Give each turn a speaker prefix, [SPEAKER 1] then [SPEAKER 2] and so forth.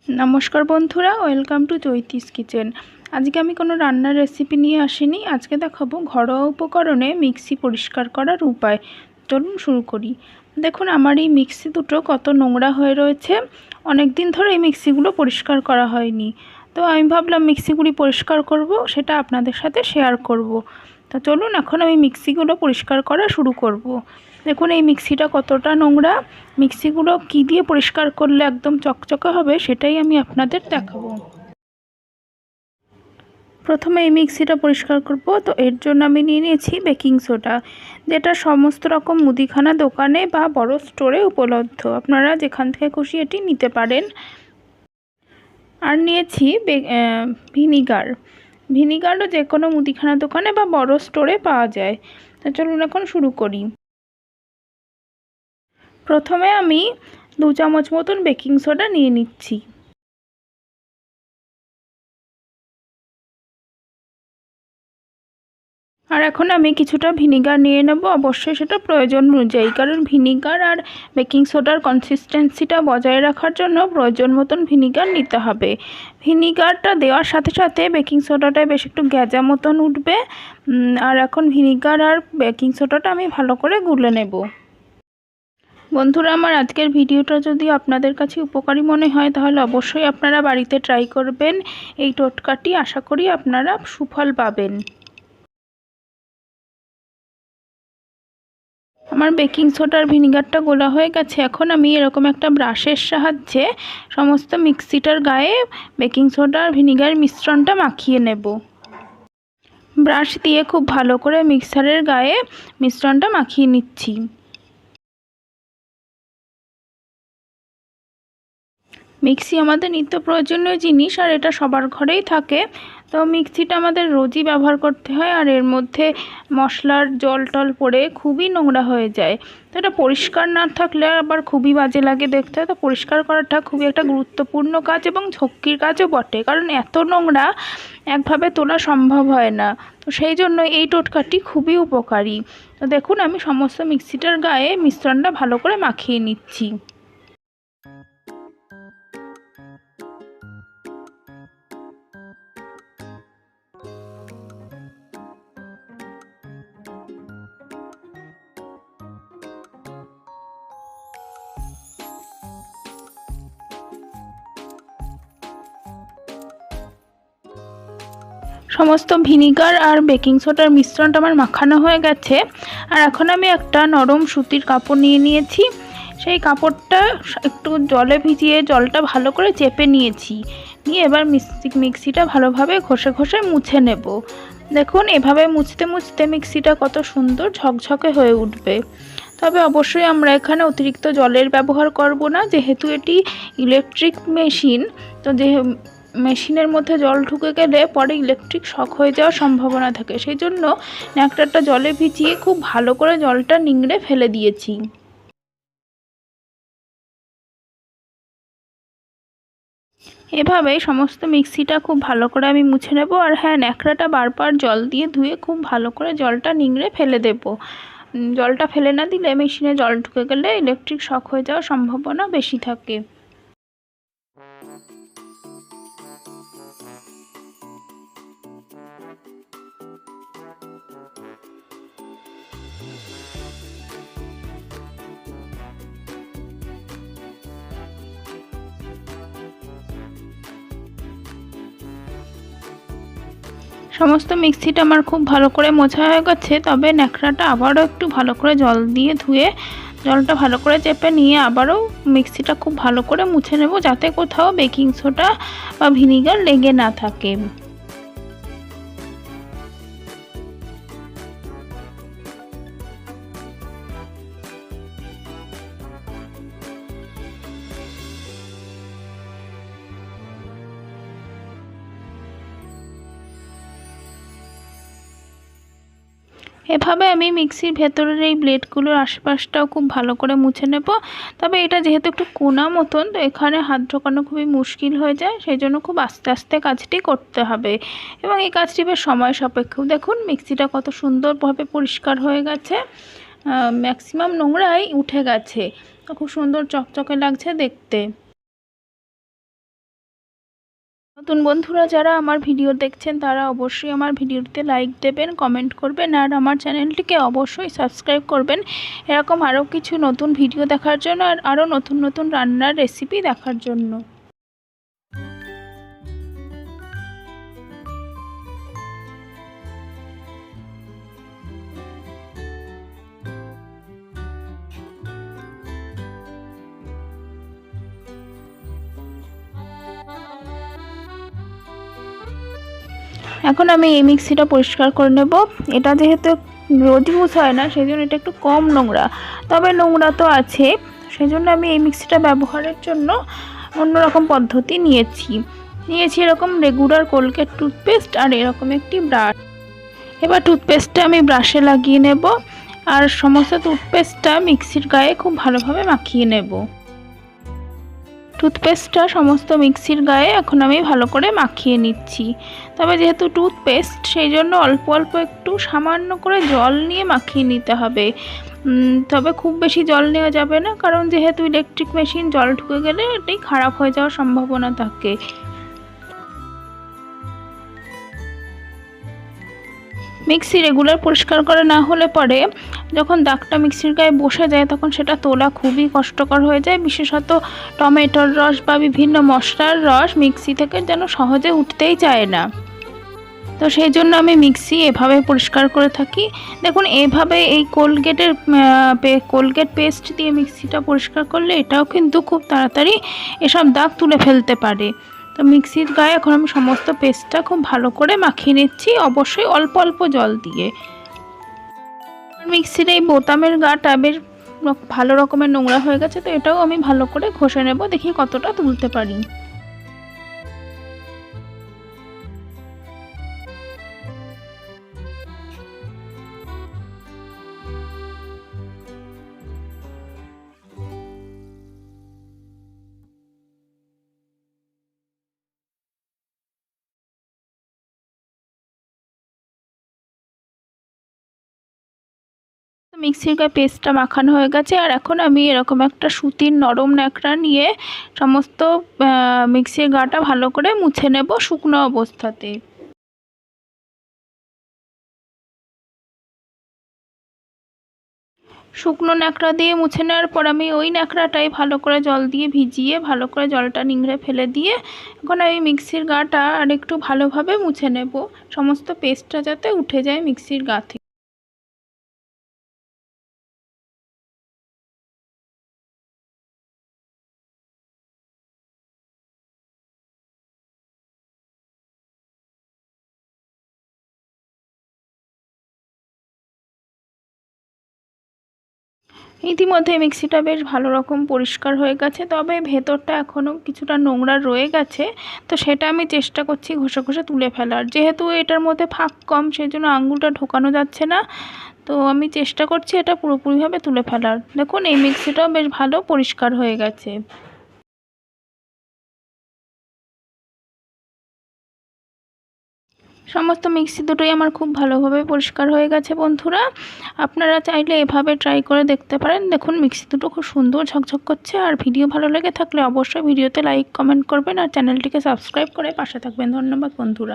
[SPEAKER 1] নমস্কার বন্ধুরা, welcome to চৈতিস kitchen. আজকে আমি কোনো রান্নার রেসিপি নিয়ে আসিনি। আজকে দেখাবো ঘরোয়া উপকরণে মিক্সি পরিষ্কার করার উপায়। চলুন শুরু করি। দেখুন আমার এই মিক্সি দুটো কত নোংরা হয়ে রয়েছে। অনেক দিন ধরে এই মিক্সিগুলো পরিষ্কার করা হয়নি, তো আমি ভাবলাম মিক্সিগুলি পরিষ্কার করব, সেটা আপনাদের সাথে শেয়ার করব। তো চলুন এখন আমি মিক্সিগুলো পরিষ্কার করা শুরু করব। দেখুন এই মিক্সিটা কতটা নোংরা। মিক্সিগুলো কী দিয়ে পরিষ্কার করলে একদম চকচকে হবে সেটাই আমি আপনাদের দেখাবো। প্রথমে এই মিক্সিটা পরিষ্কার করব, তো এর জন্য আমি নিয়ে নিয়েছি বেকিং সোডা, যেটা সমস্ত রকম মুদিখানা দোকানে বা বড় স্টোরে উপলব্ধ। আপনারা যেখান থেকে খুশি এটি নিতে পারেন। আর নিয়েছি ভিনিগারও যে কোনো মুদিখানা দোকানে বা বড় স্টোরে পাওয়া যায়। তো চলুন এখন শুরু করি। প্রথমে আমি 2 চামচ মতন বেকিং সোডা নিয়ে নিচ্ছি। আর এখন আমি কিছুটা ভিনিগার নিয়ে নেব, অবশ্যই সেটা প্রয়োজন অনুযায়ী, কারণ ভিনিগার আর বেকিং সোডার কনসিস্টেন্সিটা বজায় রাখার জন্য প্রয়োজন মতন ভিনিগার নিতে হবে। ভিনিগারটা দেওয়ার সাথে সাথে বেকিং সোডাটা বেশ একটু গ্যাজা মতন উঠবে। আর এখন ভিনিগার আর বেকিং সোডাটা আমি ভালো করে গুলে নেব। বন্ধুরা, আমার আজকের ভিডিওটা যদি আপনাদের কাছে উপকারী মনে হয় তাহলে অবশ্যই আপনারা বাড়িতে ট্রাই করবেন এই টোটকাটি। আশা করি আপনারা সুফল পাবেন। আমার বেকিং সোডার ভিনিগারটা গোলা হয়ে গেছে। এখন আমি এরকম একটা ব্রাশের সাহায্যে সমস্ত মিক্সিটার গায়ে বেকিং সোডা আর ভিনিগার মিশ্রণটা মাখিয়ে নেব। ব্রাশ দিয়ে খুব ভালো করে মিক্সারের গায়ে মিশ্রণটা মাখিয়ে নিচ্ছি। মিক্সি আমাদের নিত্য প্রয়োজনীয় জিনিস, আর এটা সবার ঘরেই থাকে। তো মিক্সিটা আমাদের রোজই ব্যবহার করতে হয়, আর এর মধ্যে মশলার জল টল পড়ে খুবই নোংরা হয়ে যায়। তো এটা পরিষ্কার না থাকলে আবার খুবই বাজে লাগে দেখতে। তো পরিষ্কার করাটা খুবই একটা গুরুত্বপূর্ণ কাজ এবং ঝক্কির কাজও বটে, কারণ এত নোংরা একভাবে তোলা সম্ভব হয় না। তো সেই জন্য এই টোটকাটি খুবই উপকারী। তো দেখুন আমি সমস্ত মিক্সিটার গায়ে মিশ্রণটা ভালো করে মাখিয়ে নিচ্ছি। সমস্ত ভিনিগার আর বেকিং সোডার মিশ্রণটা আমার মাখানো হয়ে গেছে। আর এখন আমি একটা নরম সুতির কাপড় নিয়ে নিয়েছি। সেই কাপড়টা একটু জলে ভিজিয়ে জলটা ভালো করে চেপে নিয়েছি। নিয়ে এবার মিক্সিটা ভালোভাবে ঘষে ঘষে মুছে নেব। দেখুন এভাবে মুছতে মুছতে মিক্সিটা কত সুন্দর ঝকঝকে হয়ে উঠবে। তবে অবশ্যই আমরা এখানে অতিরিক্ত জলের ব্যবহার করব না, যেহেতু এটি ইলেকট্রিক মেশিন। তো যে মেশিনের মধ্যে জল ঢুকে গেলে পরে ইলেকট্রিক শক হয়ে যাওয়ার সম্ভাবনা থাকে, সেই জন্য ন্যাকড়াটা জলে ভিজিয়ে খুব ভালো করে জলটা নিংড়ে ফেলে দিয়েছি। এভাবেই সমস্ত মিক্সিটা খুব ভালো করে আমি মুছে নেব। আর হ্যাঁ, ন্যাকড়াটা বারবার জল দিয়ে ধুয়ে খুব ভালো করে জলটা নিংড়ে ফেলে দেব। জলটা ফেলে না দিলে মেশিনে জল ঢুকে গেলে ইলেকট্রিক শক হয়ে যাওয়ার সম্ভাবনা বেশি থাকে। সমস্ত মিক্সিটা আমার খুব ভালো করে মোছা হয়ে গেছে। তবে ন্যাকড়াটা আবারও একটু ভালো করে জল দিয়ে ধুয়ে জলটা ভালো করে চেপে নিয়ে আবারও মিক্সিটা খুব ভালো করে মুছে নেব, যাতে কোথাও বেকিং সোডা বা ভিনিগার লেগে না থাকে। এভাবে আমি মিক্সির ভেতরের এই ব্লেডগুলোর আশেপাশটাও খুব ভালো করে মুছে নেব। তবে এটা যেহেতু একটু কোনা মতন, তো এখানে হাত ঢোকানো খুবই মুশকিল হয়ে যায়, সেই জন্য খুব আস্তে আস্তে কাজটি করতে হবে এবং এই কাজটি বেশ সময় সাপেক্ষ। দেখুন মিক্সিটা কত সুন্দরভাবে পরিষ্কার হয়ে গেছে, ম্যাক্সিমাম নোংরাই উঠে গেছে। খুব সুন্দর চকচকে লাগছে দেখতে। নতুন বন্ধুরা যারা আমার ভিডিও দেখছেন তারা অবশ্যই আমার ভিডিওতে লাইক দেবেন, কমেন্ট করবেন আর আমার চ্যানেলটিকে অবশ্যই সাবস্ক্রাইব করবেন এরকম আরও কিছু নতুন ভিডিও দেখার জন্য আর আরও নতুন নতুন রান্নার রেসিপি দেখার জন্য। এখন আমি এই মিক্সিটা পরিষ্কার করে নেব। এটা যেহেতু রোজ ইউজ হয় না সেই জন্য এটা একটু কম নোংরা, তবে নোংরা তো আছে, সেই জন্য আমি এই মিক্সিটা ব্যবহারের জন্য অন্যরকম পদ্ধতি নিয়েছি এরকম রেগুলার কোলগেট টুথপেস্ট আর এরকম একটি ব্রাশ। এবার টুথপেস্টটা আমি ব্রাশে লাগিয়ে নেব আর সমস্ত টুথপেস্টটা মিক্সির গায়ে খুব ভালোভাবে মাখিয়ে নেব। টুথপেস্টটা সমস্ত মিক্সির গায়ে এখন আমি ভালো করে মাখিয়ে নিচ্ছি। তবে যেহেতু টুথপেস্ট সেই জন্য অল্প অল্প একটু সামান্য করে জল নিয়ে মাখিয়ে নিতে হবে। তবে খুব বেশি জল নেওয়া যাবে না, কারণ যেহেতু ইলেকট্রিক মেশিন জল ঢুকে গেলে এটাই খারাপ হয়ে যাওয়ার সম্ভাবনা থাকে। মিক্সি রেগুলার পরিষ্কার করা না হলে পরে যখন দাগটা মিক্সির গায়ে বসে যায় তখন সেটা তোলা খুবই কষ্টকর হয়ে যায়। বিশেষত টমেটোর রস বা বিভিন্ন মশলার রস মিক্সি থেকে যেন সহজে উঠতেই চায় না। তো সেই জন্য আমি মিক্সি এভাবে পরিষ্কার করে থাকি। দেখুন এইভাবে এই কোলগেট পেস্ট দিয়ে মিক্সিটা পরিষ্কার করলে এটাও কিন্তু খুব তাড়াতাড়ি এসব দাগ তুলে ফেলতে পারে। তো মিক্সির গায়ে এখন আমি সমস্ত পেস্টটা খুব ভালো করে মাখিয়ে নিচ্ছি, অবশ্যই অল্প অল্প জল দিয়ে। মিক্সির এই বোতামের গাটা বেশ ভালো রকমের নোংরা হয়ে গেছে, তো এটাও আমি ভালো করে ঘষে নেব, দেখি কতটা তুলতে পারি। মিক্সির গায়ে পেস্টটা মাখানো হয়ে গেছে আর এখন আমি এরকম একটা সুতির নরম ন্যাকড়া নিয়ে সমস্ত মিক্সির গাটা ভালো করে মুছে নেব শুকনো অবস্থাতে। শুকনো ন্যাকড়া দিয়ে মুছে নেওয়ার পর আমি ওই ন্যাকড়াটাই ভালো করে জল দিয়ে ভিজিয়ে ভালো করে জলটা নিংড়ে ফেলে দিয়ে এখন আমি মিক্সির গাটা আর একটু ভালোভাবে মুছে নেব, সমস্ত পেস্টটা যাতে উঠে যায় মিক্সির গা থেকে। ইতিমধ্যে মিক্সিটা বেশ ভালো রকম পরিষ্কার হয়ে গেছে, তবে ভেতরটা এখনও কিছুটা নোংরা রয়ে গেছে, তো সেটা আমি চেষ্টা করছি ঘষে ঘষে তুলে ফেলার। যেহেতু এটার মধ্যে ফাঁক কম সেই জন্য আঙুলটা ঢোকানো যাচ্ছে না, তো আমি চেষ্টা করছি এটা পুরোপুরিভাবে তুলে ফেলার। দেখুন এই মিক্সিটাও বেশ ভালো পরিষ্কার হয়ে গেছে। সমস্ত মিক্সি দুটোই আমার খুব ভালোভাবে পরিষ্কার হয়ে গেছে বন্ধুরা। আপনারা চাইলে এভাবে ট্রাই করে দেখতে পারেন। দেখুন মিক্সি দুটো খুব সুন্দর ঝকঝক করছে। আর ভিডিও ভালো লেগে থাকলে অবশ্যই ভিডিওতে লাইক কমেন্ট করবেন আর চ্যানেলটিকে সাবস্ক্রাইব করে পাশে থাকবেন। ধন্যবাদ বন্ধুরা।